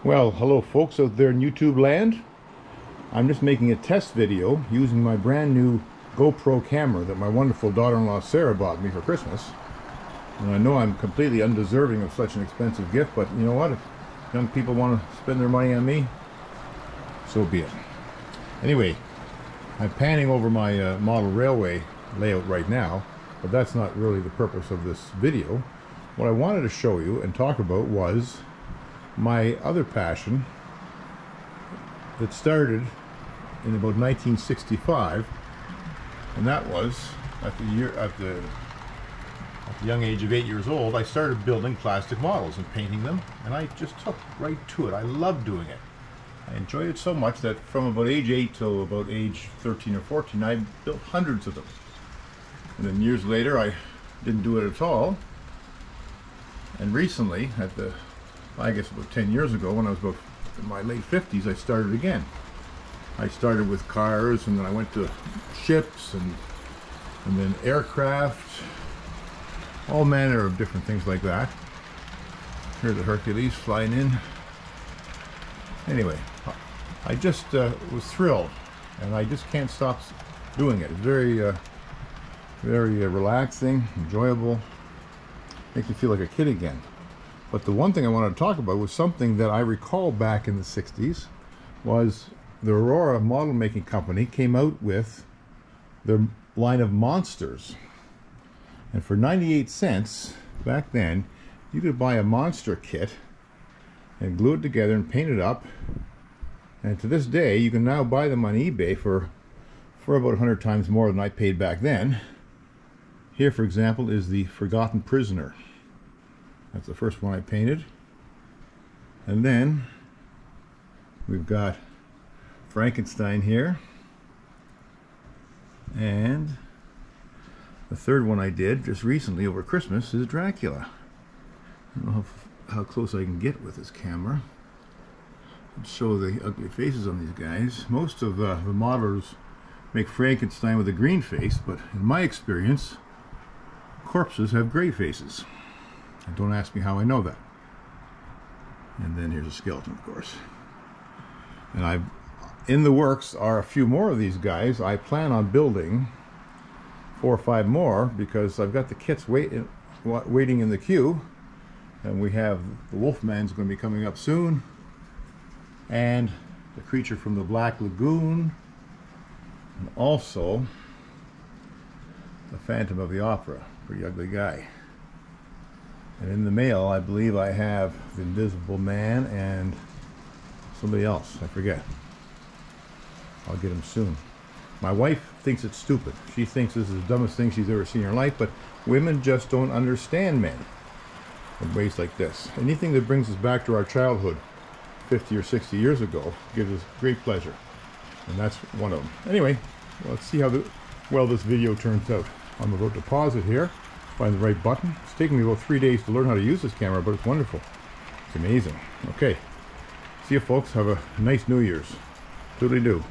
Well, hello folks out there in YouTube land. I'm just making a test video using my brand new GoPro camera that my wonderful daughter-in-law Sarah bought me for Christmas. And I know I'm completely undeserving of such an expensive gift, but you know what? If young people want to spend their money on me, so be it. Anyway, I'm panning over my model railway layout right now, but that's not really the purpose of this video. What I wanted to show you and talk about was my other passion that started in about 1965, and that was at the young age of 8 years old. I started building plastic models and painting them, and I just took right to it. I loved doing it. I enjoyed it so much that from about age 8 till about age 13 or 14, I built hundreds of them. And then years later, I didn't do it at all. And recently, I guess about 10 years ago, when I was about in my late 50s, I started again. I started with cars, and then I went to ships, and then aircraft, all manner of different things like that. Here's the Hercules flying in. Anyway, I just was thrilled, and I just can't stop doing it. It's very relaxing, enjoyable, makes you feel like a kid again. But the one thing I wanted to talk about was something that I recall back in the 60s, was the Aurora Model Making Company came out with their line of monsters. And for 98 cents, back then, you could buy a monster kit and glue it together and paint it up. And to this day, you can now buy them on eBay for about 100 times more than I paid back then. Here, for example, is the Forgotten Prisoner. That's the first one I painted. And then we've got Frankenstein here. And the third one I did just recently over Christmas is Dracula. I don't know how close I can get with this camera. Let's show the ugly faces on these guys. Most of the modelers make Frankenstein with a green face, but in my experience, corpses have gray faces. And don't ask me how I know that. And then here's a skeleton, of course. And in the works are a few more of these guys. I plan on building 4 or 5 more because I've got the kits waiting in the queue. And we have the Wolfman's going to be coming up soon. And the creature from the Black Lagoon. And also the Phantom of the Opera. Pretty ugly guy. And in the mail, I believe I have the Invisible Man and somebody else. I forget. I'll get him soon. My wife thinks it's stupid. She thinks this is the dumbest thing she's ever seen in her life, but women just don't understand men in ways like this. Anything that brings us back to our childhood 50 or 60 years ago gives us great pleasure. And that's one of them. Anyway, let's see how well this video turns out. I'm about to pause it here. Find the right button. It's taken me about 3 days to learn how to use this camera, but it's wonderful. It's amazing. Okay. See you folks. Have a nice New Year's. Toodly-doo.